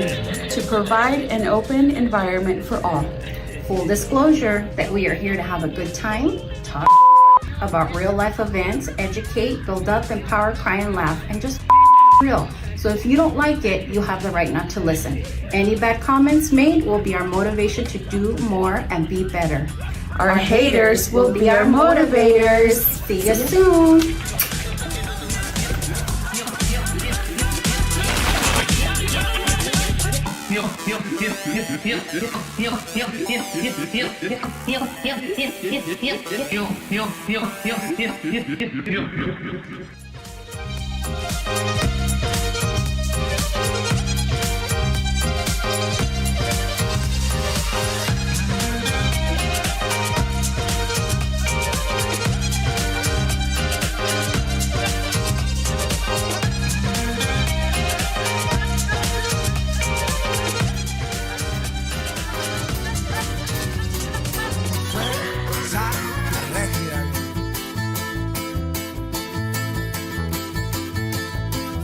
to provide an open environment for all. Full disclosure that we are here to have a good time, talk about real life events, educate, build up, empower, cry and laugh, and just real. So if you don't like it, you have the right not to listen. Any bad comments made will be our motivation to do more and be better. Our haters will be our motivators. See you soon.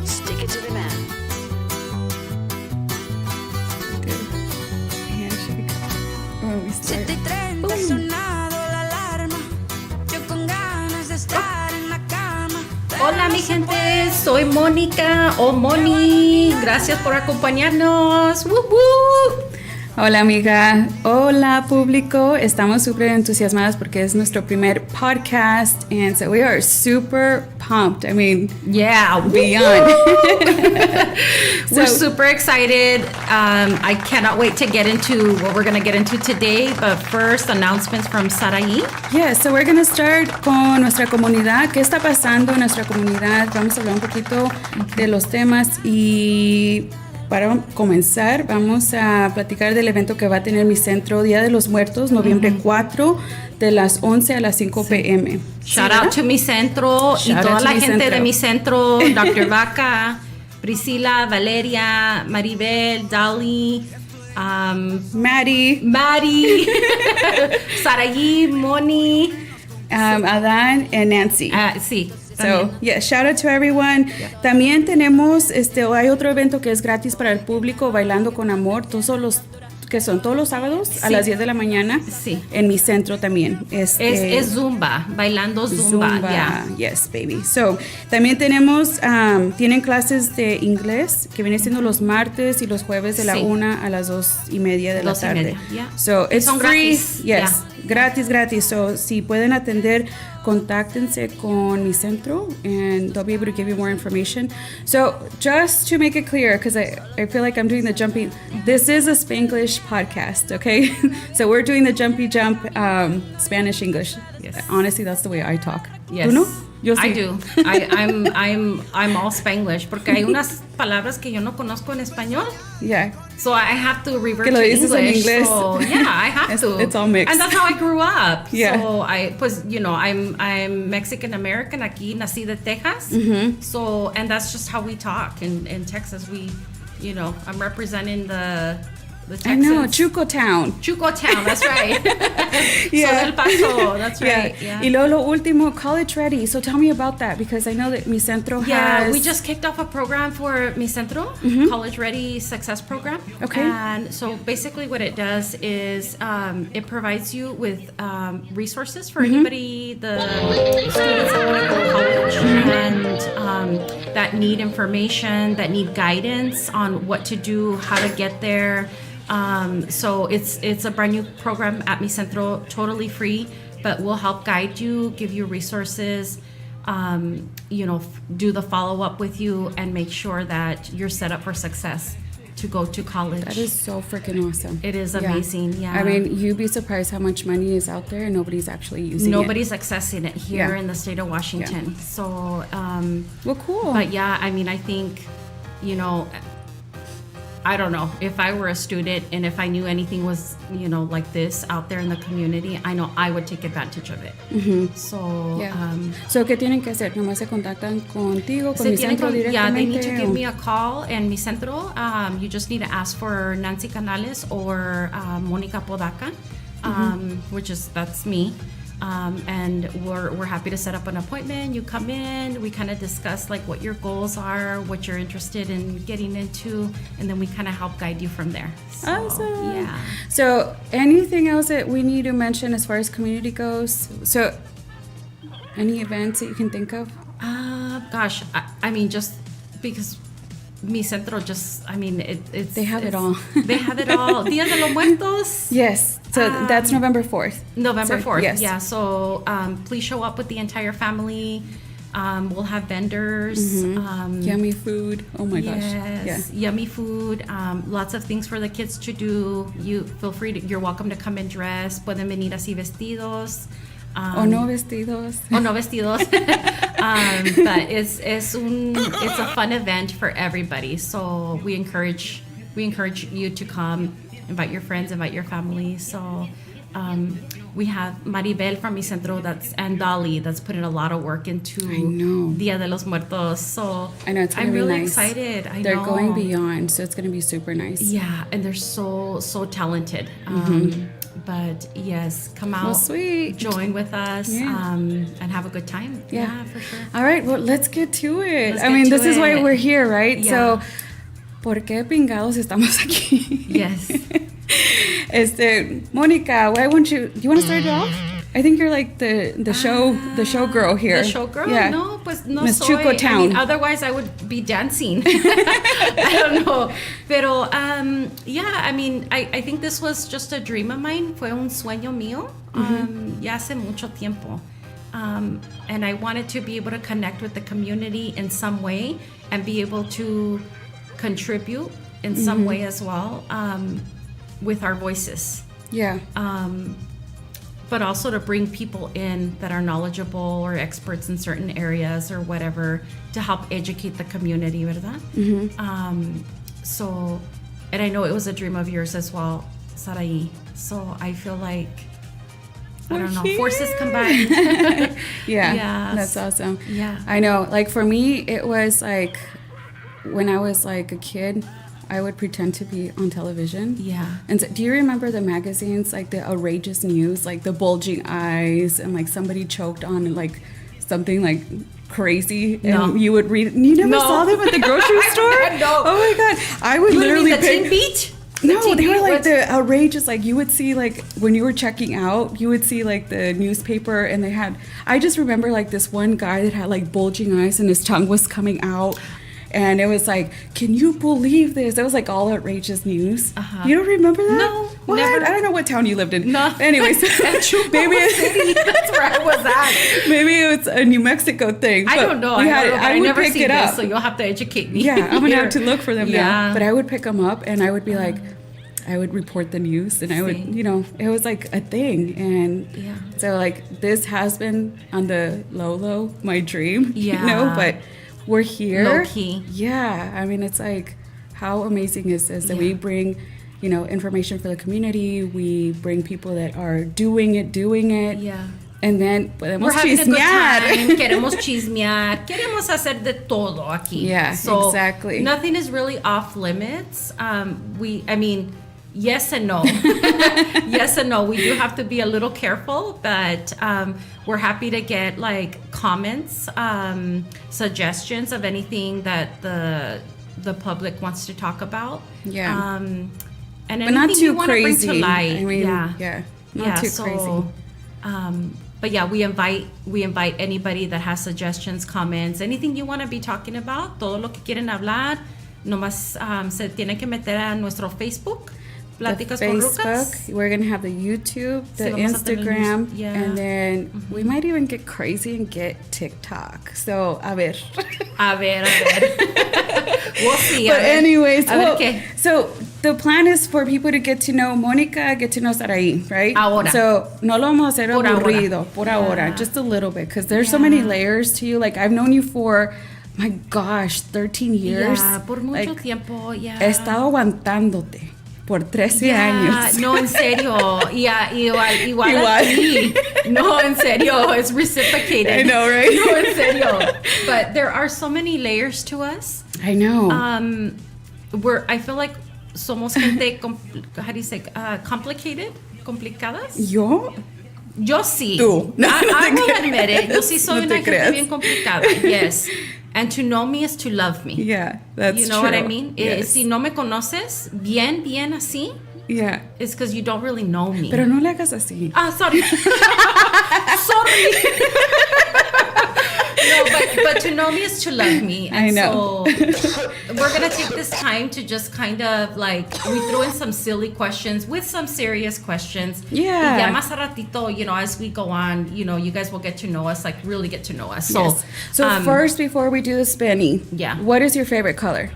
Stick it to the man. When we start. 7:30 sonado la alarma. Yo con ganas de estar en la cama. Hola mi gente, soy Mónica o Moni. Gracias por acompañarnos. ¡Woo, woo! Hola amiga, hola público. Estamos súper entusiasmadas porque es nuestro primer podcast and so we are super pumped. I mean, Yeah, beyond. We're super excited. I cannot wait to get into what we're going to get into today. But first, announcements from Sarai. Yeah, so we're going to start con nuestra comunidad. ¿Qué está pasando en nuestra comunidad? Vamos a hablar un poquito de los temas y para comenzar vamos a platicar del evento que va a tener mi centro Día de los Muertos, noviembre 4, de las 11 a las 5 p.m. Shout out to mi centro y Shout toda out to la mi gente centro. de mi centro, Dr. Vaca, Priscila, Valeria, Maribel, Dali, Maddie, Mari, Sarai, Moni. Adán and Nancy. Sí. So, también. yeah, shout out to everyone. También tenemos, hay otro evento que es gratis para el público, Bailando con Amor, todos los sábados a Sí. las 10 de la mañana. Sí. En mi centro también. Es Zumba, bailando Zumba. Yeah. Yes, baby. So, también tenemos, tienen clases de inglés que vienen siendo los martes y los jueves de la Sí. 1 a las 2:30 de la 2:30, tarde. yeah. So, it's Son free. gratis, Yes, gratis. So, si pueden atender, contáctense con mi centro and they'll be able to give you more information. So, just to make it clear, because I feel like I'm doing the jumping, this is a Spanglish podcast, okay? So, we're doing the jumpy jump Spanish English. Yes. Honestly, that's the way I talk. Yes. ¿Tú no? Yo I sí. do. I'm all Spanglish porque hay unas palabras que yo no conozco en español. Yeah. So I have to revert Que lo to dices en English. inglés. So yeah, I have to. It's all mixed. And that's how I grew up. Yeah. So I'm Mexican American. Aquí nací de Texas. Mm-hmm. So and that's just how we talk in Texas. I'm representing the I Texans. know, Chuco Town. Chuco Town, that's right. Yeah. So del Paso, that's right. Yeah. Y luego lo último, College Ready. So tell me about that because I know that Mi Centro Yeah, has... we just kicked off a program for Mi Centro, College Ready Success Program. Okay. And so basically what it does is it provides you with resources for anybody, the students that want to go to college and that need information, that need guidance on what to do, how to get there. So it's a brand new program at Mi Centro, totally free, but we'll help guide you, give you resources, do the follow-up with you and make sure that you're set up for success to go to college. That is so freaking awesome. It is amazing, yeah. I mean, you'd be surprised how much money is out there and nobody's actually using Nobody's accessing it here Yeah. in the state of Washington. So, it. Well, cool. but yeah, I mean, I think, I don't know, if I were a student and if I knew anything was, like this out there in the community, I know I would take advantage of it. So, Yeah. So, ¿qué tienen que hacer? ¿Nomás se contactan contigo, con Se Mi tienen Centro con- directamente? Yeah, they need to give o- me a call in Mi Centro. You just need to ask for Nancy Canales or Monica Podaca, that's me. And we're happy to set up an appointment. You come in, we kind of discuss like what your goals are, what you're interested in getting into, and then we kind of help guide you from there. So, Awesome. Yeah. So, anything else that we need to mention as far as community goes? So, any events that you can think of? Gosh, I mean, just because Mi Centro it's... They have it all. They have it all. Dia de los Muertos. Yes. So, that's November 4th. November 4th. Yes. Yeah. So please show up with the entire family. We'll have vendors. Yummy food. Oh my gosh. Yes. Yummy food. Lots of things for the kids to do. You feel free to, you're welcome to come and dress. Pueden venir así vestidos. O no vestidos. O no vestidos. But it's a fun event for everybody. So we encourage you to come, invite your friends, invite your family. So we have Maribel from Mi Centro and Dolly that's putting a lot of work into Dia de los Muertos. So I know, it's gonna I'm be really nice. excited. They're know. going beyond, so it's going to be super nice. Yeah, and they're so talented. But yes, come out, Well, sweet. join with us, Yeah. and have a good time. Yeah. For sure. All right, well, let's get to it. Let's I get mean, to this is why it. we're here, right? Yeah. So, ¿por qué pingados estamos aquí? Yes. Mónica, why won't you want to start it off? I think you're like the show girl here. The showgirl? Yeah. No, pues no Miss soy. Chuco Town. I mean, otherwise I would be dancing. I don't know. Pero, yeah, I mean, I think this was just a dream of mine. Fue un sueño mío. Ya hace mucho tiempo. And I wanted to be able to connect with the community in some way and be able to contribute in some way as well, with our voices. Yeah. But also to bring people in that are knowledgeable or experts in certain areas or whatever to help educate the community, ¿verdad? So, and I know it was a dream of yours as well, Sarai. So I feel like, I don't know, forces combined. Yeah, that's awesome. Yeah. I know. Like for me, it was like when I was like a kid, I would pretend to be on television. Yeah. And so, do you remember the magazines, like the outrageous news, like the bulging eyes and like somebody choked on like something like crazy? And No. you would read it. You never No. saw them at the grocery store? No. Oh my God. I would You mean literally the pick... Teen Beat? No, The they Teen were Beat like was- the outrageous, like you would see like when you were checking out, you would see like the newspaper and they had, I just remember like this one guy that had like bulging eyes and his tongue was coming out. And it was like, can you believe this? It was like all outrageous news. You don't remember that? No, What? never. I don't know what town you lived in. No. Anyways, maybe That's where I was at. maybe it's a New Mexico thing. I but don't know. we had- I would never pick seen it this, up. so you'll have to educate me. Yeah, I'm gonna here. have to look for them now. Yeah. But I would pick them up and I would be like, I would report the news and I would, Same. you know, it was like a thing. And Yeah. so like this has been on the low, my dream, Yeah. you know, but we're here. Low key. Yeah. I mean, it's like, how amazing is this that we bring, you know, information for the community. We bring people that are doing it. Yeah. And then podemos We're having a good chismear. time. Queremos chismear. Queremos hacer de todo aquí. Yeah, so exactly. Nothing is really off limits. I mean, yes and no. Yes and no. We do have to be a little careful, but we're happy to get like comments, suggestions of anything that the public wants to talk about. Yeah. And But anything not you too want to bring crazy. to light. I mean, yeah. not too crazy. But yeah, we invite anybody that has suggestions, comments, anything you want to be talking about, todo lo que quieren hablar, nomás se tienen que meter a nuestro Facebook, Platicas The con Facebook, Rucas. we're gonna have the YouTube, the Sí, vamos a tener Instagram, yeah. and then we might even get crazy and get TikTok. So, a ver. A ver. We'll see. But anyways, a ver well, qué. so the plan is for people to get to know Mónica, get to know Sarai, right? Ahora. So, no lo vamos a hacer Por ahora. aburrido, por ahora, just a little bit, because there's so many layers to you. Like, I've known you for, my gosh, 13 years. Yeah, por mucho Like, tiempo, yeah. He estado aguantándote por 13 años. No, en serio. Yeah, igual Igual. a ti. No, en serio. It's reciprocated. I know, right? No, en serio. But there are so many layers to us. I know. I feel like somos gente, how do you say, complicated? Complicadas? Yo? Yo sí. Tú. No, I will admit it. Yo sí soy No te una gente creas. bien complicada. Yes. And to know me is to love me. Yeah, that's You know true. what I mean? Yes. Si no me conoces bien así, Yeah. it's because you don't really know me. Pero no le hagas así. Sorry. Sorry. No, but to know me is to love me. And I know. So we're going to take this time to just kind of like, we throw in some silly questions with some serious questions. Yeah. Y ya más a ratito, you know, as we go on, you know, you guys will get to know us, like really get to know us. So, Yes. So first, before we do the spinny, Yeah. what is your favorite color?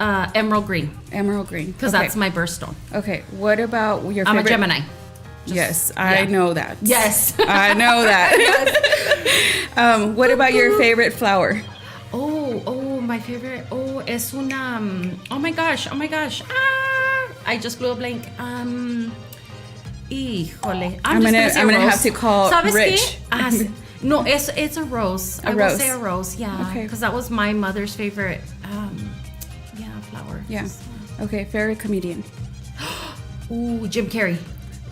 emerald green, Emerald green. because Okay. that's my birthstone. Okay. What about your I'm favorite? a Gemini. Yes, I yeah. know that. Yes. I know that. What about your favorite flower? Oh, my favorite. Oh, es una. Oh my gosh. I just blew a blank. Híjole. I'm gonna say have rose. to call ¿Sabes Rich. qué? No, it's a rose. I rose. will say a rose. Yeah. Okay. Because that was my mother's favorite. Flower. Yeah. Okay, favorite comedian. Ooh, Jim Carrey.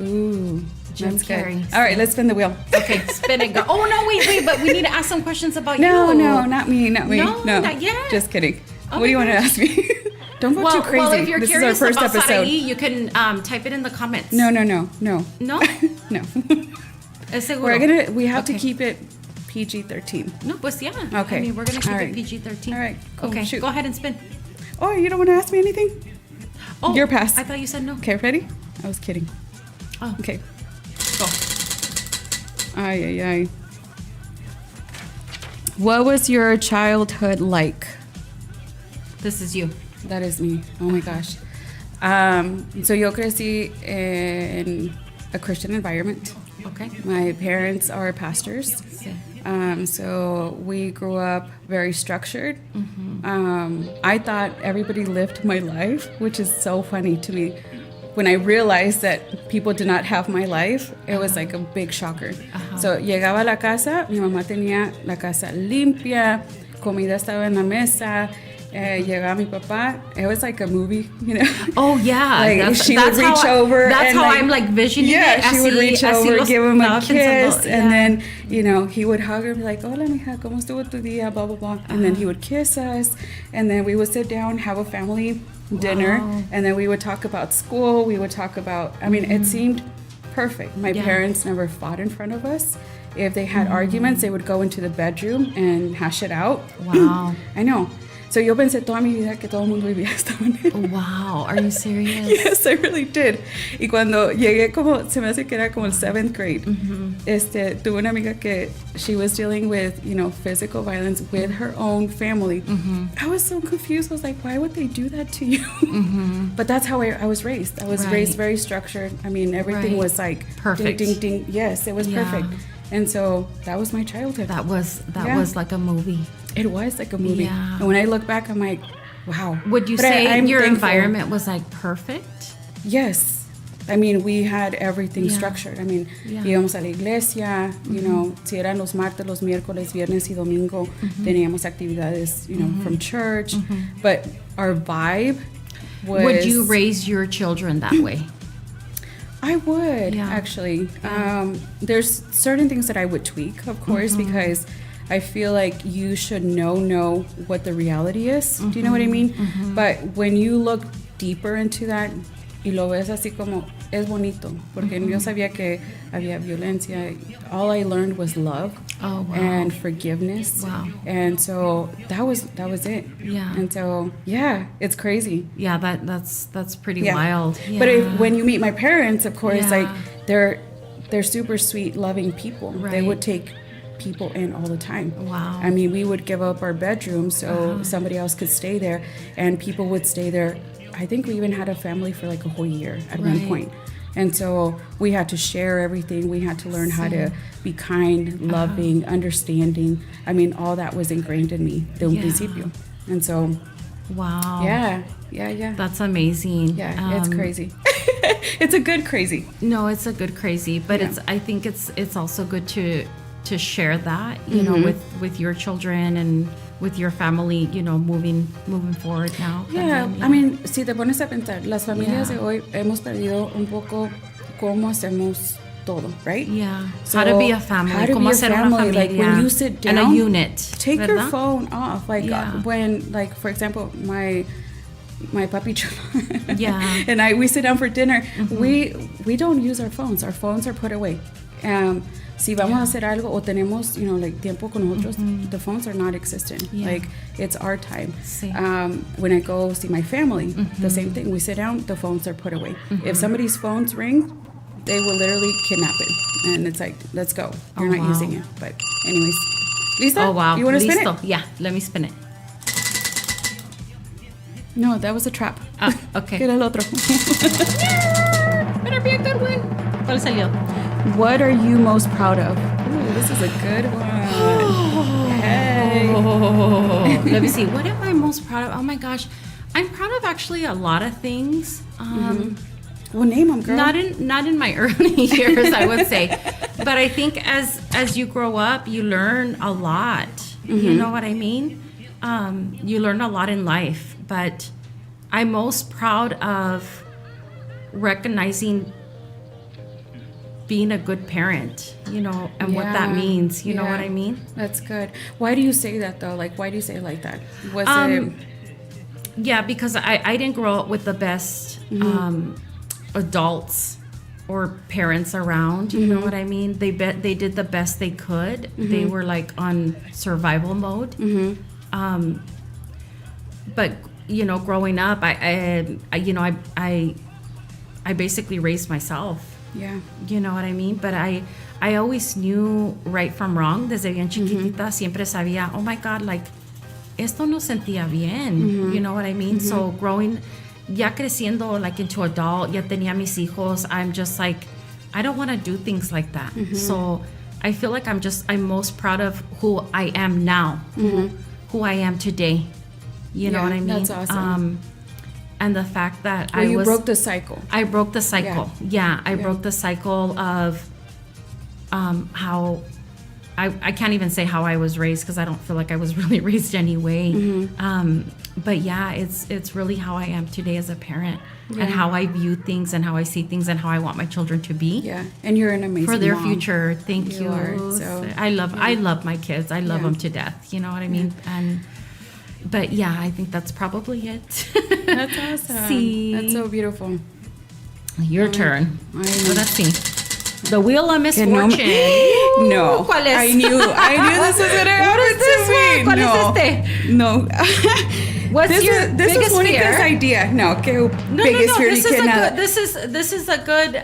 Ooh, Jim that's good. Carrey. All right, let's spin the wheel. Okay, spin it. Go. Oh no, wait. But we need to ask some questions about No, you. not me. No, not yet. Just kidding. Oh What do you my want to gosh. ask me? Don't go too crazy. Well, if you're this curious is our first about episode. Sarai, you can type it in the comments. No. No? No. ¿Es seguro? We have to Okay. keep it PG-13. No, pues yeah. Okay. I mean, we're going to keep All it right. PG-13. All right, cool. Okay, Shoot. go ahead and spin. Oh, you don't want to ask me anything? Oh, Your pass. I thought you said no. Okay, ready? I was kidding. Oh, Okay. go. Ay. What was your childhood like? This is you. That is me. Oh my gosh. So yo crecí in a Christian environment. Okay. My parents are pastors. Sí. So we grew up very structured. Mm-hmm. I thought everybody lived my life, which is so funny to me. When I realized that people did not have my life, it was like a big shocker. So llegaba a la casa, mi mamá tenía la casa limpia, comida estaba en la mesa. Llegaba mi papá. It was like a movie, you know. Oh yeah, Like she would reach over. That's and how like, I'm like visioning it. Yeah, she would reach over, give him a kiss, and yeah. then he would hug her and be like, "Hola, mija, cómo estuvo tu día?" Blah blah blah, and then he would kiss us, and then we would sit down, have a family dinner, and then we would talk about school. We would talk about. I mean, it seemed perfect. My parents never fought in front of us. If they had arguments, they would go into the bedroom and hash it out. Wow. I know. So yo pensé toda mi vida que todo el mundo vivía de esta manera. Wow, are you serious? Yes, I really did. Y cuando llegué se me hace que era como el 7th grade, tuve una amiga que she was dealing with, physical violence with her own family. I was so confused. I was like, why would they do that to you? But that's how I was raised. I was raised very structured. I mean, everything was like perfect. Ding, ding, ding. Yes, it was perfect. And so that was my childhood. That was like a movie. It was like a movie. Yeah. And when I look back, I'm like, wow. Would you But say I'm your thankful. environment was like perfect? Yes. I mean, we had everything structured. I mean, íbamos a la iglesia, si eran los martes, los miércoles, viernes y domingo, teníamos actividades, from church. But our vibe was... Would you raise your children that way? I would, Yeah. actually. There's certain things that I would tweak, of course, because I feel like you should know what the reality is. Do you know what I mean? But when you look deeper into that, y lo ves así como, es bonito, porque yo sabía que había violencia. All I learned was love and forgiveness. Wow. And so that was it. Yeah. And so, yeah, it's crazy. Yeah, that's pretty wild. Yeah. But when you meet my parents, of course, Yeah. like they're super sweet, loving people. They Right. would take people in all the time. Wow. I mean, we would give up our bedroom so somebody else could stay there, and people would stay there. I think we even had a family for like a whole year at one Right. point. And so we had to share everything. We had to learn how to be kind, loving, understanding. I mean, all that was ingrained in me de un principio. And so, Wow. yeah. That's amazing. Yeah, it's crazy. It's a good crazy. No, it's a good crazy, but I think it's also good to share that, with your children and with your family, moving forward now. Yeah, And then, I mean, si te pones a pensar, las familias de hoy hemos perdido un poco cómo hacemos todo, right? Yeah. So, how to be a family. how to Cómo be a hacer una family, like, familia. when you sit down, and a unit. take your ¿verdad? phone off. Like Yeah. when, like, for example, my papi chulo Yeah. and we sit down for dinner. We don't use our phones. Our phones are put away. Si vamos a hacer algo o tenemos, like tiempo con nosotros, the phones are not existent. Yeah. Like, it's our time. Sí. When I go see my family, the same thing. We sit down, the phones are put away. If somebody's phones ring, they will literally kidnap it. And it's like, let's go. You're not wow. using it. But anyways. Lisa? Oh, wow. You want to spin Listo. it? Yeah, let me spin it. No, that was a trap. Ah, okay. ¿Qué era el otro? Better be a good one. ¿Cuál salió? What are you most proud of? Ooh, this is a good one. Hey. Let me see. What am I most proud of? Oh my gosh. I'm proud of actually a lot of things. Well, name them, girl. Not in my early years, I would say. But I think as you grow up, you learn a lot. You know what I mean? You learn a lot in life. But I'm most proud of recognizing being a good parent, and what that means. You know what I mean? That's good. Why do you say that, though? Like, why do you say it like that? Was it... Yeah, because I didn't grow up with the best adults or parents around. You know what I mean? They did the best they could. They were like on survival mode. But growing up, I basically raised myself. Yeah. You know what I mean? But I always knew right from wrong. Desde bien chiquitita siempre sabía, oh my God, like, esto no sentía bien. You know what I mean? So growing, ya creciendo, like, into adult, ya tenía mis hijos, I'm just like, I don't want to do things like that. So I feel like I'm most proud of who I am now, who I am today. You know what I mean? That's awesome. And the fact that you broke the cycle. I broke the cycle. Yeah, I broke the cycle of how I can't even say how I was raised because I don't feel like I was really raised anyway. But yeah, it's really how I am today as a parent and how I view things and how I see things and how I want my children to be. Yeah, and you're an amazing for their mom. future. Thank you. So, I love my kids. I love them to death. You know what I mean? But yeah, I think that's probably it. That's awesome. Sí. That's so beautiful. Your turn. I know. Well, let's see. The Wheel of Misfortune. No. ¿Cuál es? I knew this was going to happen to me. ¿Cuál No. es este? No. What's your this biggest was Monica's fear? idea. No, biggest fear. This is a good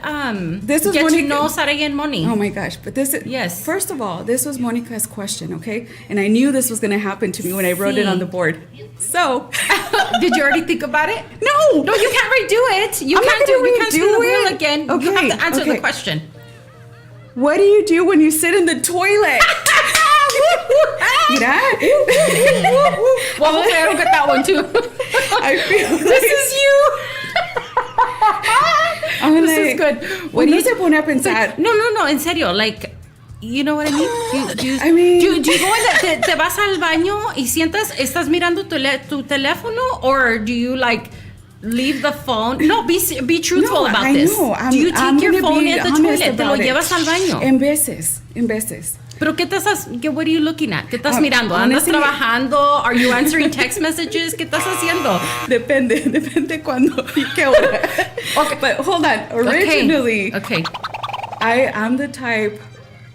This was get Monica. to know Sarai and Moni. Oh my gosh, but this is, Yes. first of all, this was Monica's question, okay? And I knew this was going to happen to me when I wrote it on the board. So, Did you already think about it? no. No, you can't redo it. You I'm not can't gonna you can't spin redo the wheel it. again. Okay, You have to answer okay. the question. What do you do when you sit in the toilet? Mira. Well, hopefully I don't get that one too. I feel like This is you. I'm This like, is good. When you se pone a pensar, No, en serio, like, you know what I mean? Do you go in te vas al baño y estás mirando tu teléfono, or do you like leave the phone? No, be truthful about I this. know. Do you take your gonna phone be at the honest toilet? Te lo about it. llevas al baño. En veces. Pero what are you looking at? ¿Qué estás mirando? ¿Andas honestly- trabajando? Are you answering text messages? ¿Qué estás haciendo? Depende cuando y qué hora. Okay. But hold on. Originally, Okay. I'm the type,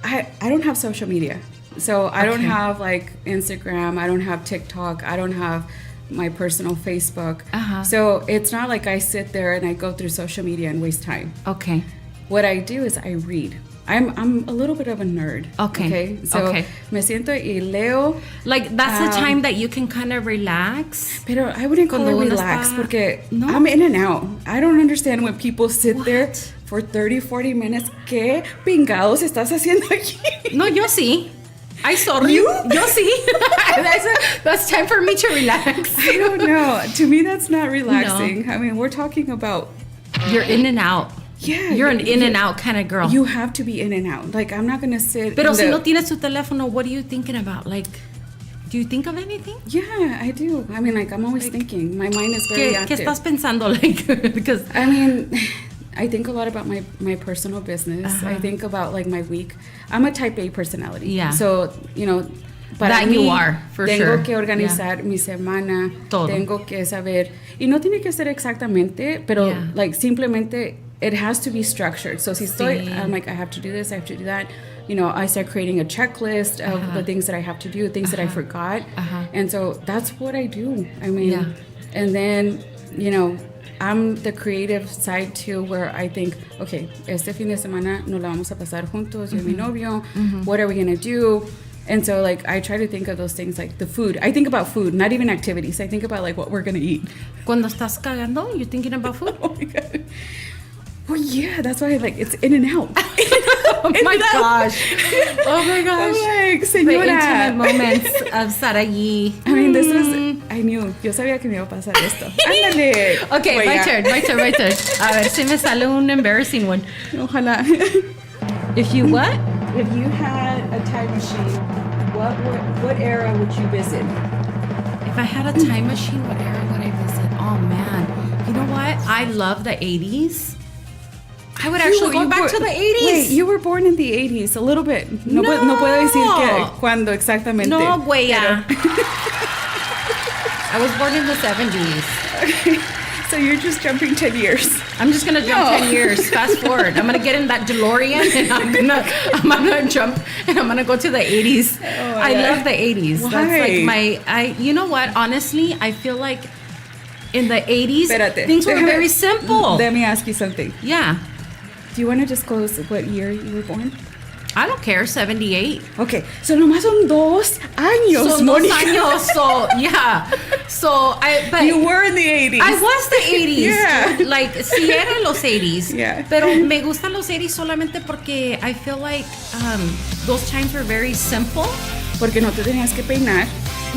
I don't have social media. So I don't Okay. have like Instagram. I don't have TikTok. I don't have my personal Facebook. Uh-huh. So it's not like I sit there and I go through social media and waste time. Okay. What I do is I read. I'm a little bit of a nerd. Okay. So Okay. me siento y leo. Like, that's the time that you can kind of relax. Pero I wouldn't call it Cuando uno relax está- porque No. I'm in and out. I don't understand when people sit there What? for 30, 40 minutes. ¿Qué pingados estás haciendo aquí? No, yo sí. I sorry. You? Yo sí. That's time for me to relax. I don't know. To me, that's not relaxing. I mean, we're talking about... You're in and out. Yeah. You're an in and out kind of girl. You have to be in and out. Like, I'm not going to sit... Pero in si the- no tienes tu teléfono, what are you thinking about? Like, do you think of anything? Yeah, I do. I mean, like, I'm always thinking. My mind is very ¿Qué active. estás pensando? Like, because... I mean, I think a lot about my personal business. I think about like my week. I'm a type A personality. Yeah. So, para That mí, you are, for tengo sure. que organizar mi semana. Todo. Tengo que saber. Y no tiene que ser exactamente, pero Yeah. like simplemente it has to be structured. So si estoy, Sí. I'm like, I have to do this, I have to do that. I start creating a checklist of the things that I have to do, things that I forgot. And so that's what I do. I mean, Yeah. and then, I'm the creative side too, where I think, okay, este fin de semana nos la vamos a pasar juntos, yo y mi novio. What are we going to do? And so, like, I try to think of those things, like the food. I think about food, not even activities. I think about, like, what we're going to eat. Cuando estás cagando, you're thinking about food? Oh, my God. Well, yeah, that's why, like, it's in and out. Oh my gosh. Oh my gosh. I'm like, The señora. intimate moments of Sarai. I mean, this was, I knew, yo sabía que me iba a pasar esto. Ándale. Okay, Pues my ya. turn. A ver si me sale un embarrassing one. Ojalá. If you what? If you had a time machine, what era would you visit? If I had a time machine, what era would I visit? Oh man. You know what? I love the 80s. I would actually go back to the 80s. Wait, you were born in the 80s, a little bit. No, No. no puedo decir que cuándo exactamente. No, güey. pero- I was born in the 70s. So you're just jumping 10 years. I'm just gonna jump No. 10 years. Fast forward. I'm gonna get in that DeLorean and I'm gonna jump and I'm gonna go to the 80s. I yeah. love the 80s. Why? That's like you know what? Honestly, I feel like in the 80s Espérate. things were Déjame- very simple. Let me ask you something. Yeah. Do you want to disclose what year you were born? I don't care, 78. Okay, so nomás son 2 años, Son dos Mónica. años, so yeah. But You were in the 80s. I was the 80s. Yeah. Dude. Like, sí eran los 80s. Yeah. Pero me gustan los 80s solamente porque I feel like those times were very simple. Porque no te tenías que peinar.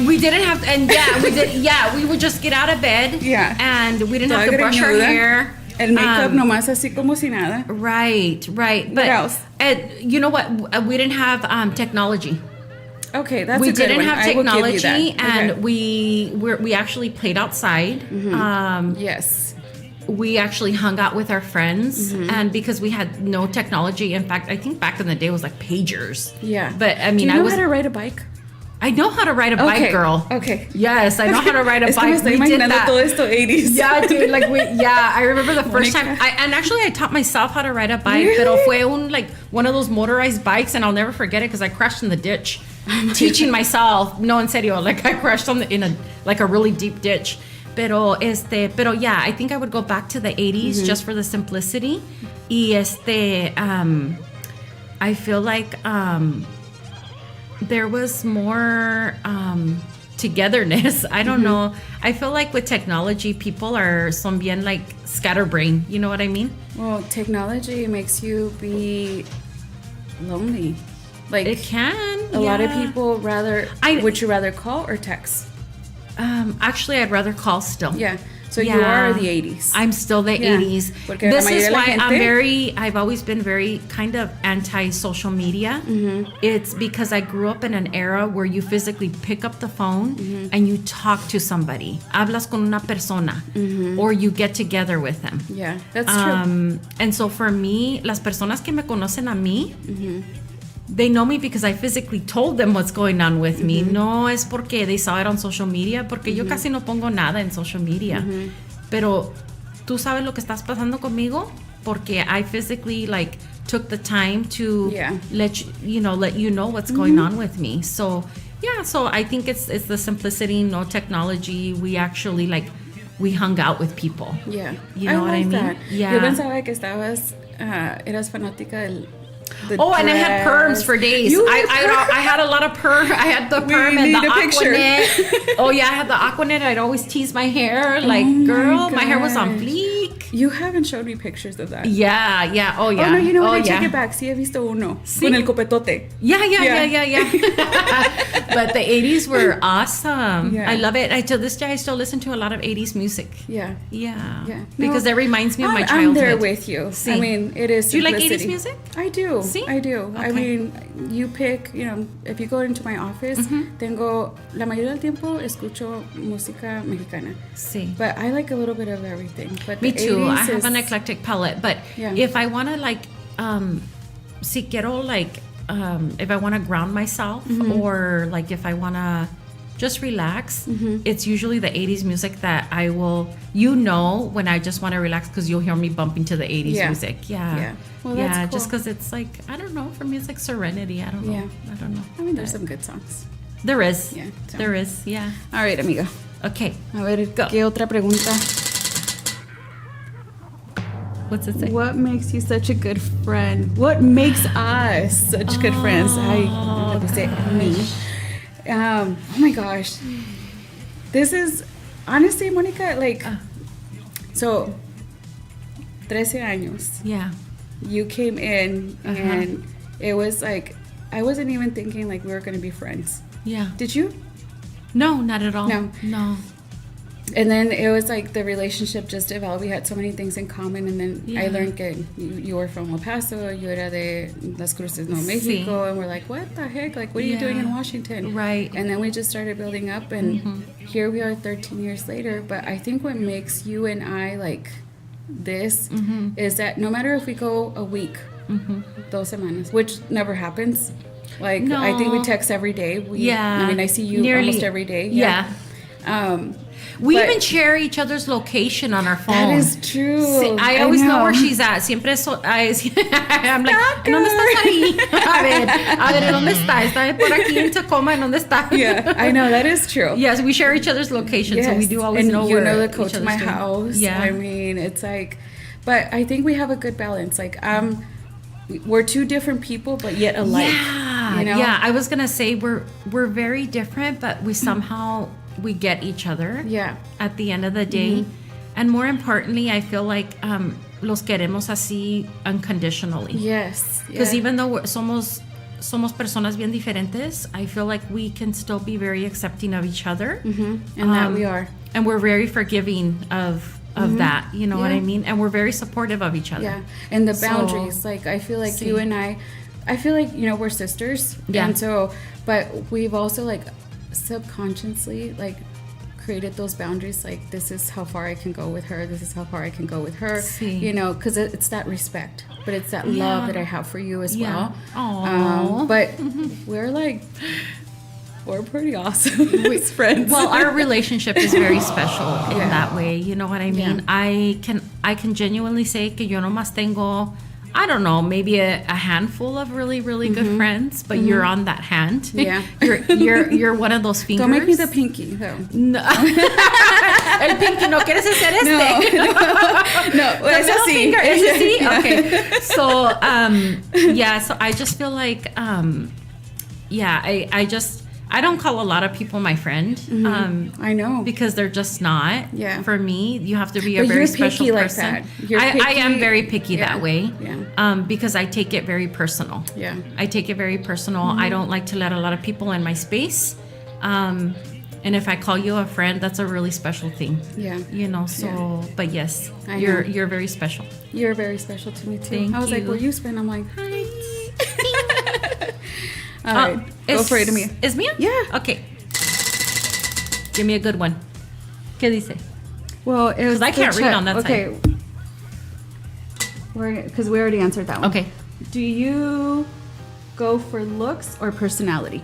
We didn't have, and yeah, we did. Yeah, we would just get out of bed. Yeah. And we didn't have to Toda brush our greñuda. hair. El makeup nomás así como si nada. Right. But What else? You know what? We didn't have technology. Okay, that's We a good didn't one. have I will give you technology, that. and Okay. we actually played outside. Yes. We actually hung out with our friends, Mm-hmm. and because we had no technology, in fact, I think back in the day it was like pagers. Yeah. But I Do mean, you know I was. how to ride a bike? I know how to ride a bike, Okay, girl. okay. Yes, I know how to ride a Es que me bike. estoy We did imaginando that. todo esto 80s. Yeah, dude, I remember the first Monica. time, and actually I taught myself how to ride a bike, Really? pero fue one of those motorized bikes, and I'll never forget it because I crashed in the ditch, teaching myself, no, en serio, like I crashed in a really deep ditch. Pero yeah, I think I would go back to the 80s just for the simplicity. Y I feel like there was more togetherness. I don't know. I feel like with technology, people son bien like scatterbrain. You know what I mean? Well, technology makes you be lonely. Like It can. a lot of yeah. people would you rather call or text? Actually, I'd rather call still. Yeah. So you Yeah. are the 80s. I'm still the Yeah. 80s. Porque la This mayoría is de la why gente- I've always been very kind of anti-social media. Mm-hmm. It's because I grew up in an era where you physically pick up the phone Mm-hmm. and you talk to somebody. Hablas con una persona. Or you get together with them. Yeah, that's true. And so for me, las personas que me conocen a mí, Mm-hmm. they know me because I physically told them what's going on with me. Mm-hmm. No es porque they saw it on social media, porque yo casi no pongo nada en social media. Mm-hmm. Pero tú sabes lo que estás pasando conmigo porque I physically like took the time to Yeah. let you know what's going on with me. So yeah, so I think it's the simplicity, no technology. We actually we hung out with people. Yeah. You know what I like mean? that. Yeah. Yo pensaba que eras fanática del Oh, and I had perms for days. You I had a lot of perm. I had the We perm and the need a picture. aquanet. Oh yeah, I had the aquanet. I'd always tease my hair. Like, Oh my girl, my hair was on gosh. fleek. You haven't showed me pictures of that. Yeah. Oh yeah. Oh, no, you know what? Oh, I take yeah. it back. Sí, he visto uno. Sí. Con el copetote. Yeah. Yeah. But the 80s were awesome. Yeah. I love it. To this day, I still listen to a lot of 80s music. Yeah. Yeah. Yeah. Because No, it reminds me of my I'm childhood. there with you. Sí. I mean, it is Do you like 80s simplicity. music? I do. Sí? I do. I Okay. mean, you pick, if you go into my office, tengo, la mayoría del tiempo escucho música mexicana. Sí. But I like a little bit of everything. But Me the too. do. I have is- an eclectic palette, but Yeah. if I want to like, si quiero like, if I want to ground myself or like if I want to just relax, it's usually the 80s music that I will, when I just want to relax because you'll hear me bumping to the 80s Yeah. music. Yeah. Yeah. Well, that's cool. Just because it's like, I don't know, for me it's like serenity. I don't know. Yeah. I don't know. I mean, there's some good songs. There is. Yeah, so. There is. Yeah. All right, amiga. Okay. A ver, Go. ¿qué otra pregunta? What's it say? What makes you such a good friend? What makes us such good friends? I would say me. Oh my gosh. This is honestly, Monica, like, so 13 años. Yeah. You came in and it was like, I wasn't even thinking like we were going to be friends. Yeah. Did you? No, not at all. No. No. And then it was like the relationship just developed. We had so many things in common. And then I Yeah. learned that you were from El Paso, you era de Las Cruces, no, Mexico. Sí. And we're like, what the heck? Like, what are you Yeah. doing in Washington? Right. And then we just started building up. And here we are 13 years later. But I think what makes you and I like this is that no matter if we go a week, 2 semanas, which never happens. Like, No. I think we text every day. Yeah. I mean, I see you Nearly. almost every day. Yeah. We But- even share each other's location on our phone. That is true. Sí, I always know where she's at. Siempre I'm like, ¿en dónde estás ahí? A ver, ¿en dónde está? Está por aquí en Tacoma, ¿en dónde está? Yeah, I know, that is true. Yes, we share each other's location, so we do always and know you where know the each code to other's my doing. house. Yeah. I mean, it's like, but I think we have a good balance. Like, we're two different people, but yet alike. Yeah, you know? yeah. I was gonna say we're very different, but we somehow we get each other. Yeah. At the end of the day, and more importantly, I feel like los queremos así unconditionally. Yes. Because yeah. even though somos personas bien diferentes, I feel like we can still be very accepting of each other. And that we are. And we're very forgiving of that. You know what I mean? And we're very supportive of each other. Yeah. And the So- boundaries. Like, I feel like you and I feel like, we're sisters. Yeah. And so, but we've also like subconsciously like created those boundaries. Like, this is how far I can go with her. This is how far I can go with her. Sí. Because it's that respect, but it's that Yeah. love that I have for you as Yeah. well. Aw. But we're pretty awesome as friends. Well, our relationship is very special in Yeah. that way. You know what I mean? Yeah. I can genuinely say que yo nomás tengo, I don't know, maybe a handful of really, really good friends, but you're on that hand. Yeah. You're one of those fingers. Don't make me the pinky, though. No. El pinky, ¿no quieres hacer este? No, The es middle así. finger, es así? Okay. So, so I just feel like, I don't call a lot of people my friend. I know. Because they're just not. Yeah. For me, you have to be But a very you're special picky like person. that. You're I am picky. very picky Yeah. that way. Yeah. Because I take it very personal. Yeah. I take it very personal. I don't like to let a lot of people in my space. And if I call you a friend, that's a really special thing. Yeah. So, but yes, I you're know. you're very special. You're very special to me, too. Thank I was like, you. where you spend? I'm like, hi. All right. Go for it, Mia. ¿Es mía? Yeah. Okay. Give me a good one. ¿Qué dice? Well, it was 'Cause I can't the read chat. on that okay. Because we already answered that one. Okay. Do you go for looks or personality?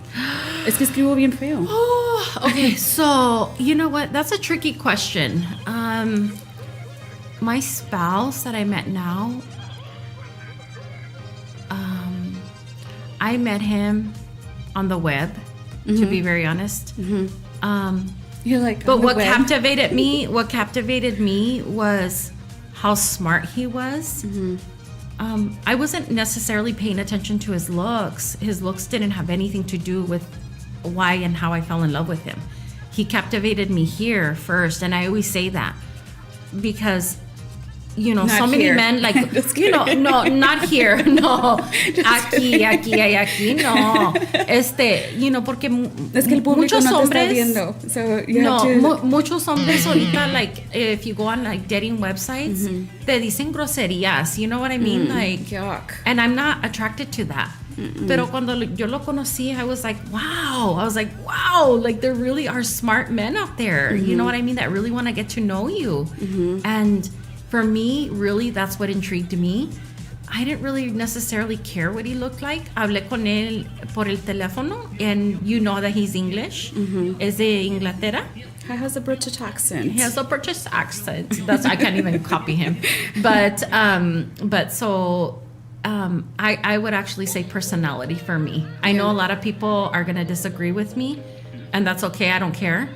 Es que escribo bien feo. Oh, okay. So, you know what? That's a tricky question. My spouse that I met now, I met him on the web, to be very honest. You're like, But on the what web. captivated me was how smart he was. I wasn't necessarily paying attention to his looks. His looks didn't have anything to do with why and how I fell in love with him. He captivated me here first, and I always say that because Not so many here. men like Just no, not here, no, aquí, no, porque Es que el público muchos no te está hombres viendo. So you no, have to... muchos hombres ahorita, like, if you go on, like, dating websites, te dicen groserías, you know what I mean? Like, Yuck. and I'm not attracted to that. Pero cuando yo lo conocí, I was like, wow, like, there really are smart men out there, you know what I mean, that really want to get to know you. And for me, really, that's what intrigued me. I didn't really necessarily care what he looked like. Hablé con él por el teléfono, and you know that he's English. Es de Inglaterra. He has a British accent. He has a British accent. That's I can't even copy him. But so I would actually say personality for me. I know a lot of people are gonna disagree with me, and that's okay. I don't care.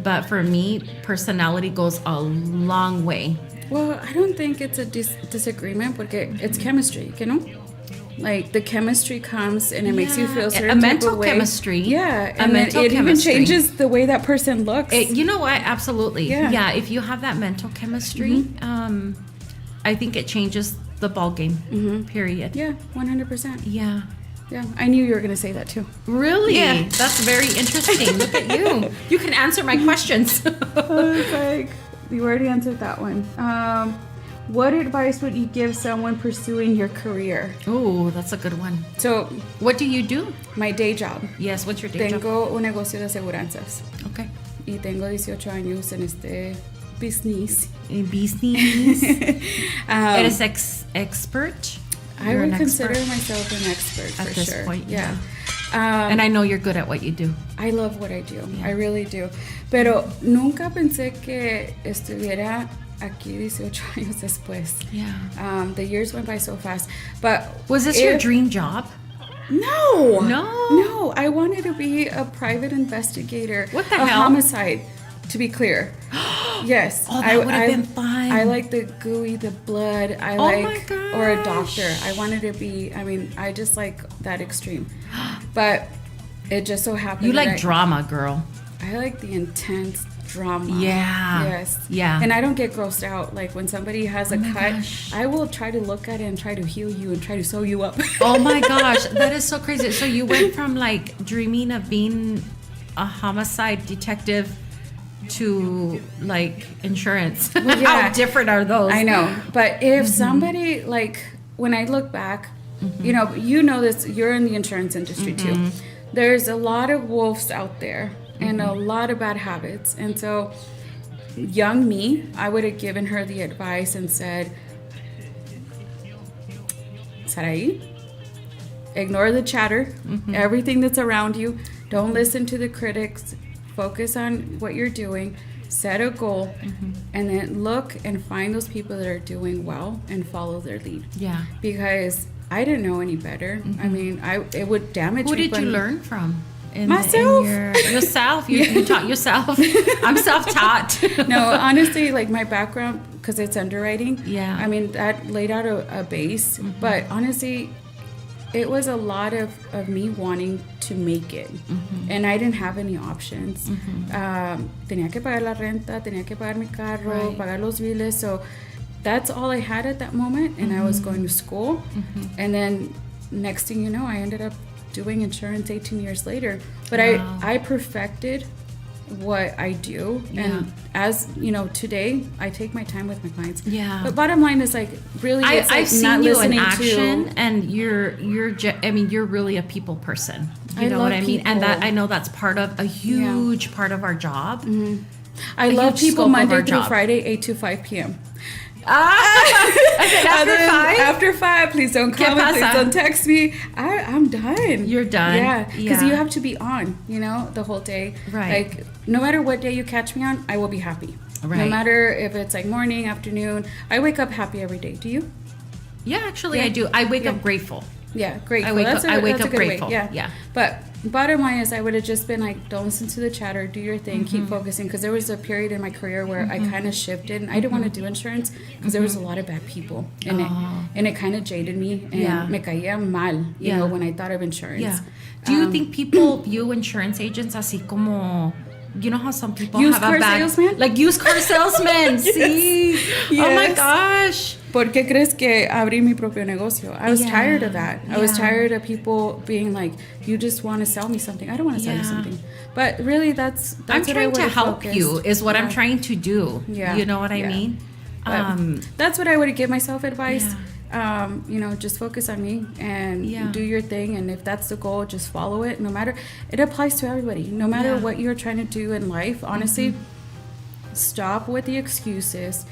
But for me, personality goes a long way. Well, I don't think it's a disagreement porque it's chemistry, you know? Like the chemistry comes and it makes you feel certain a mental type of way. chemistry. Yeah, a and mental it even chemistry. changes the way that person looks. You know what? Absolutely. Yeah. If you have that mental chemistry, I think it changes the ball game. Period. Yeah, 100%. Yeah. Yeah, I knew you were gonna say that too. Really? Yeah. That's very interesting. Look at you. You can answer my questions. I was like, you already answered that one. What advice would you give someone pursuing your career? Oh, that's a good one. So, What do you do? my day job. Yes, what's your day job? Tengo un negocio de aseguranzas Okay. y tengo 18 años en este business. Business. Eres expert? I You're would an consider expert myself an expert at for this sure. point. Yeah. And I know you're good at what you do. I love what I do. I really do. Pero nunca pensé que estuviera aquí 18 años después. Yeah. The years went by so fast. But Was this your dream job? No. No? No. I wanted to be a private investigator. What the a hell? homicide, to be clear. Yes. Oh, that would have been fun. I like the gooey, the blood. I Oh my like, or a doctor. gosh. I wanted to be, I just like that extreme. But it just so happened You that like drama, girl. I like the intense drama. Yeah. Yes. Yeah. And I don't get grossed out. Like when somebody has a my cut, gosh. I will try to look at it and try to heal you and try to sew you up. Oh my gosh, that is so crazy. So you went from like dreaming of being a homicide detective to like insurance. Well, yeah. How different are those? I know. But if somebody, like, when I look back, you know this, you're in the insurance industry too. There's a lot of wolves out there and a lot of bad habits. And so, young me, I would have given her the advice and said, Sarai, ignore the chatter, everything that's around you. Don't listen to the critics. Focus on what you're doing. Set a goal, and then look and find those people that are doing well and follow their lead. Yeah. Because I didn't know any better. I mean, it would damage Who me. did you learn from? Myself. Yourself. You taught yourself. I'm self-taught. No, honestly, like my background, because it's underwriting. Yeah. I mean, that laid out a base. But honestly, it was a lot of me wanting to make it. And I didn't have any options. Tenía que pagar la renta, tenía que pagar mi carro, Right. pagar los biles. So that's all I had at that moment. And I was going to school. And then next thing you know, I ended up doing insurance 18 years later. But Wow. I perfected what I do. And as you know, today I take my time with my clients. Yeah. But bottom line is like really it's like I've seen not you in listening action, to and you're really a people person. You I know love what I mean? And that people. I know that's part of a huge part of our job. I a love huge people scope of Monday our through job. Friday, 8 to 5 p.m. I said after And then 5. After 5, please don't ¿Qué call me, please pasa? don't text me. I'm done. You're done? Yeah, because Yeah. you have to be on, the whole day. Right. Like, no matter what day you catch me on, I will be happy. No Right. matter if it's like morning, afternoon. I wake up happy every day. Do you? Yeah, actually, Yeah. I do. I wake Yeah. up grateful. Yeah, grateful. I wake That's up- I wake that's a up good way. grateful. Yeah. But bottom line is, I would have just been like, don't listen to the chatter, do your thing, keep focusing. Because there was a period in my career where I kind of shifted, and I didn't want to do insurance because there was a lot of bad people in it, and it kind of jaded me, and Yeah. me caía mal, you Yeah. know, when I thought of insurance. Yeah. Do you think people view insurance agents así como, you know how some people Used have car a bad salesman? like used car salesmen? Sí. Oh my Yes. gosh. ¿Por qué crees que abrí mi propio negocio? I was Yeah. tired of that. I was Yeah. tired of people being like, you just want to sell me something. I don't want to sell you Yeah. something. But really, that's I'm what I trying would to have help focused. you is what I'm Yeah. trying to do. Yeah. You know what I Yeah. mean? But that's what I would give myself advice. Just focus on me and Yeah. do your thing. And if that's the goal, just follow it. No matter, it applies to everybody. No matter Yeah. what you're trying to do in life, honestly, stop with the excuses,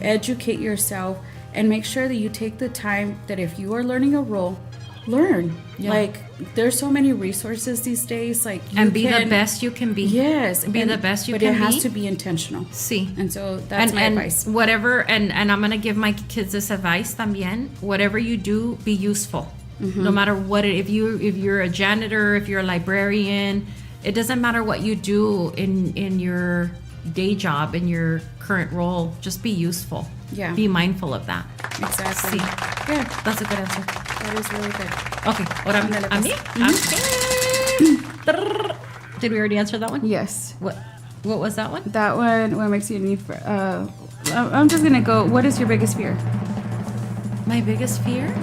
educate yourself, and make sure that you take the time that if you are learning a role, learn. Yeah. Like, there's so many resources these days. Like, you And be can, the best you can be. Yes. Be the best you but can it has be. to be intentional. See. And so that's my advice. Whatever, and I'm gonna give my kids this advice también. Whatever you do, be useful. No matter what if you're a janitor, if you're a librarian, it doesn't matter what you do in your day job, in your current role. Just be useful. Yeah. Be mindful of that. Exactly. See. Yeah, That's a good answer. that is really good. Okay. Ahora Ándale, a pues. mí. Okay. Did we already answer that one? Yes. What was that one? That one, what makes you need for, I'm just gonna go, what is your biggest fear? My biggest fear?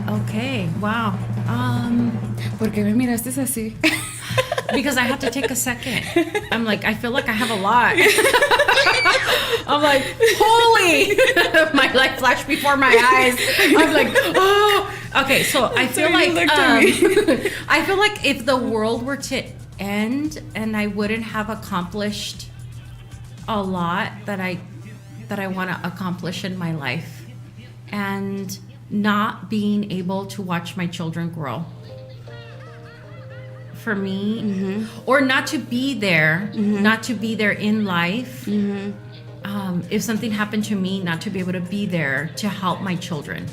Okay. Wow. ¿Por qué me miraste así? Because I have to take a second. I'm like, I feel like I have a lot. I'm like, holy! My life flashed before my eyes. I'm like, oh. Okay, so I feel like I feel like if the world were to end and I wouldn't have accomplished a lot that I want to accomplish in my life, and not being able to watch my children grow. For me, or not to be there, not to be there in life. If something happened to me, not to be able to be there to help my children.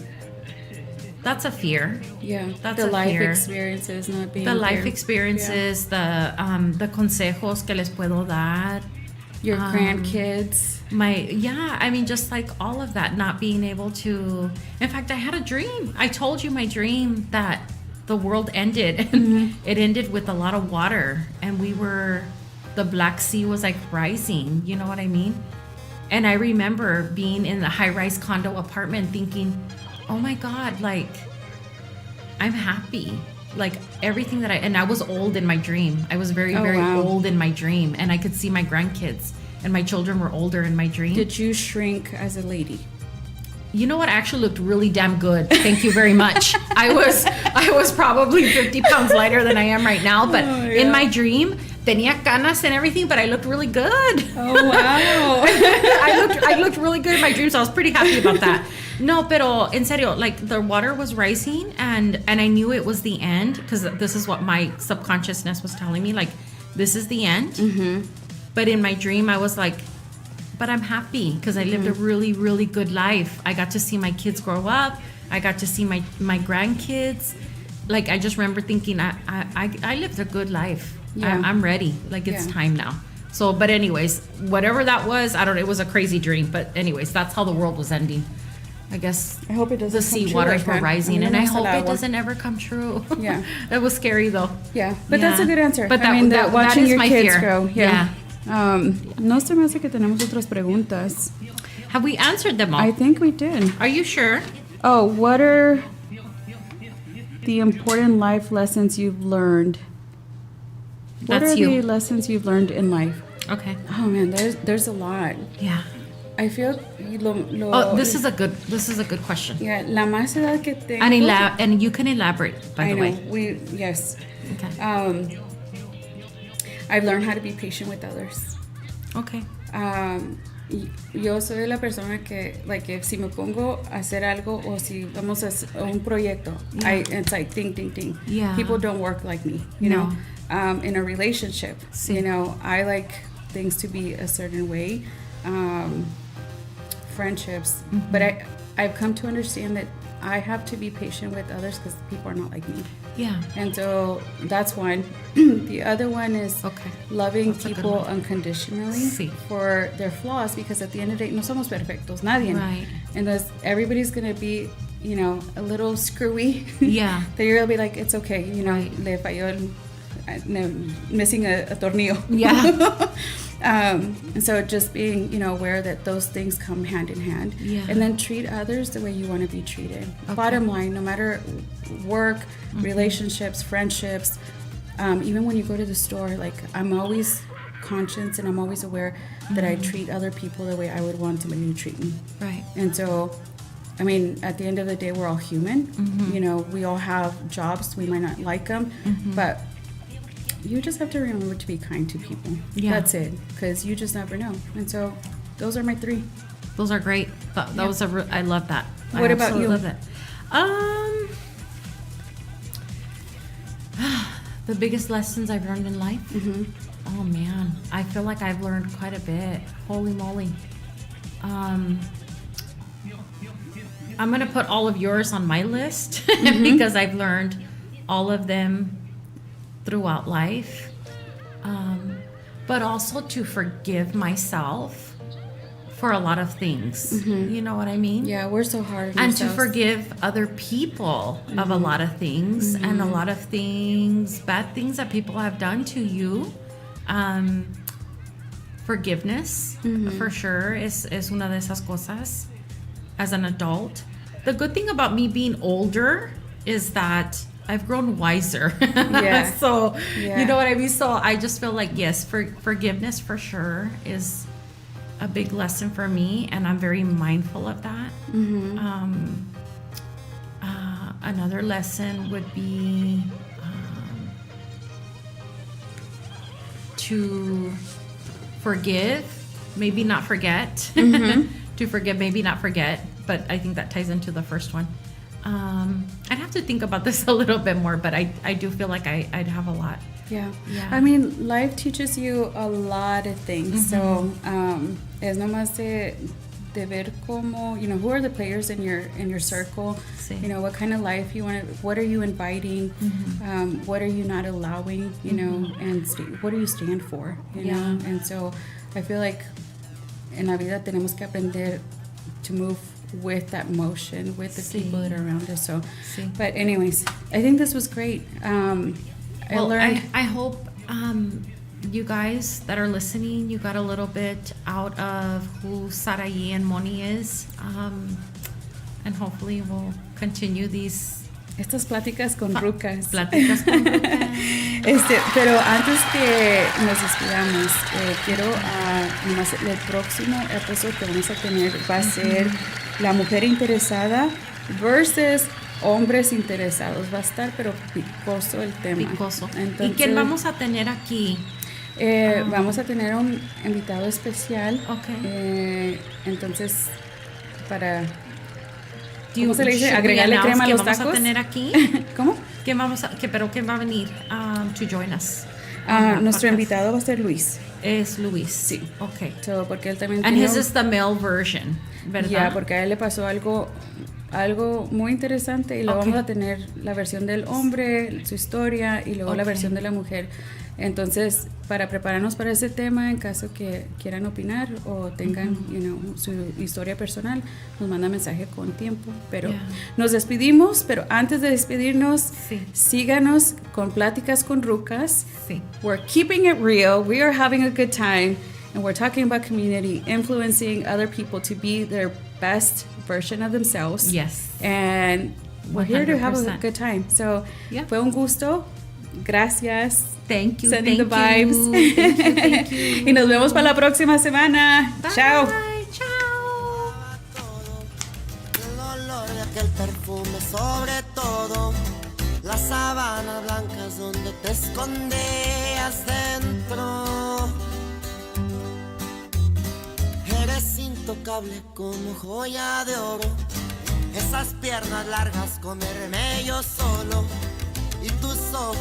That's a fear. Yeah, That's the a life fear. experiences, not being The life there. experiences, the consejos que les puedo dar. Your grandkids. I mean, just like all of that, not being able to. In fact, I had a dream. I told you my dream that the world ended. It ended with a lot of water, and the Black Sea was like rising. You know what I mean? And I remember being in the high-rise condo apartment thinking, oh my God, like, I'm happy. Like, everything and I was old in my dream. I was very, very wow. old in my dream, and I could see my grandkids, and my children were older in my dream. Did you shrink as a lady? You know what? I actually looked really damn good. Thank you very much. I was probably 50 pounds lighter than I am right now, but in my dream, tenía canas and everything, but I looked really good. Oh, wow. I looked really good in my dream, so I was pretty happy about that. No, pero en serio, like, the water was rising, and I knew it was the end, because this is what my subconsciousness was telling me, like, this is the end. But in my dream, I was like, but I'm happy because I lived a really, really good life. I got to see my kids grow up. I got to see my grandkids. Like, I just remember thinking, I lived a good life. Yeah. I'm ready. Like, it's time now. So, but anyways, whatever that was, I don't know. It was a crazy dream. But anyways, that's how the world was ending. I guess I hope it doesn't the sea come true waters like were that. rising, and I hope it agua. doesn't ever come true. Yeah. That was scary, though. Yeah, but that's a good answer. But I mean, that watching is your my kids fear. grow. Yeah. No se me hace que tenemos otras preguntas. Have we answered them all? I think we did. Are you sure? Oh, what are the important life lessons you've learned? What That's are you. the lessons you've learned in life? Okay. Oh man, there's a lot. Yeah. I feel This is a good question. Yeah, la más edad que tengo. And you can elaborate, by I the know. way. Yes. Okay. I've learned how to be patient with others. Okay. Yo soy la persona que, like, if si me pongo a hacer algo o si vamos a un proyecto, it's like ding, ding, ding. Yeah. People don't work like me, you No. know. In a relationship, Sí. you know, I like things to be a certain way. Friendships, but I've come to understand that I have to be patient with others because people are not like me. Yeah. And so that's one. The other one is loving That's a good people one. unconditionally Sí. for their flaws, because at the end of the day, no somos perfectos, nadie. Right. And everybody's going to be, you know, a little screwy. Yeah. That you're going to be like, it's okay, you know, le falló missing a tornillo. Yeah. And so just being, you know, aware that those things come hand in hand. Yeah. And then treat others the way you want to be treated. Okay. Bottom line, no matter work, relationships, friendships, even when you go to the store, like, I'm always conscious and I'm always aware that I treat other people the way I would want somebody to treat me. Right. And so, I mean, at the end of the day, we're all human. You know, we all have jobs. We might not like them, but you just have to remember to be kind to people. Yeah. That's it, because you just never know. And so those are my 3. Those are great. Those are I love that. What I about absolutely you? Love that. The biggest lessons I've learned in life. Oh man, I feel like I've learned quite a bit. Holy moly. I'm gonna put all of yours on my list because I've learned all of them throughout life. But also to forgive myself for a lot of things. You know what I mean? Yeah, we're so hard on And to ourselves. forgive other people of a lot of things and a lot of things, bad things that people have done to you. Forgiveness, for sure, is una de esas cosas as an adult. The good thing about me being older is that I've grown wiser. Yeah. So, Yeah. you know what I mean? So I just feel like, yes, forgiveness for sure is a big lesson for me, and I'm very mindful of that. Another lesson would be to forgive, maybe not forget. To forgive, maybe not forget, but I think that ties into the first one. I'd have to think about this a little bit more, but I do feel like I'd have a lot. Yeah. Yeah. I mean, life teaches you a lot of things. So, es nomás de ver como, you know, who are the players in your circle. Sí. You know, what kind of life you want. What are you inviting? What are you not allowing? You know, and what do you stand for? You know, and so I feel like en la vida tenemos que aprender to move with that motion, with the people that are around us. So, but anyways, I think this was great. I learned. I hope you guys that are listening, you got a little bit out of who Sarai and Moni is, and hopefully we'll continue these Estas pláticas con Rucas. Platicas con Rucas. Pero antes que nos despidamos, quiero nomás el próximo episodio que vamos a tener va a ser la mujer interesada versus hombres interesados. Va a estar pero picoso el tema. Picoso. Entonces, ¿Y quién vamos a tener aquí? Vamos a tener un invitado especial. Ok. Entonces, para... ¿Cómo ¿Cómo se le dice? Agregarle crema a los tacos. ¿Vamos a tener aquí? ¿Cómo? ¿Quién va a venir to join us? Nuestro invitado va a ser Luis. Es Luis. Sí. Okay. So, porque él también And tiene his is the male version, ¿verdad? Ya, porque a él le pasó algo muy interesante y luego Okay. vamos a tener la versión del hombre, su historia y luego la Okay. versión de la mujer. Entonces, para prepararnos para ese tema, en caso que quieran opinar o tengan su historia personal, nos manda mensaje con tiempo. Pero Yeah. nos despedimos, pero antes de despedirnos, Sí. síganos con Pláticas con Rucas. Sí. We're keeping it real. We are having a good time. And we're talking about community, influencing other people to be their best version of themselves. Yes. And we're here to have a 100%. good time. So, Yeah. fue un gusto. Gracias. Thank you. Sending thank the vibes. You. Thank you. Y nos vemos para la próxima semana. Bye. Chao. Chao. El olor de aquel perfume sobre todo, las sábanas blancas donde te escondías dentro. Eres intocable como joya de oro, esas piernas largas comerme yo solo y tus ojos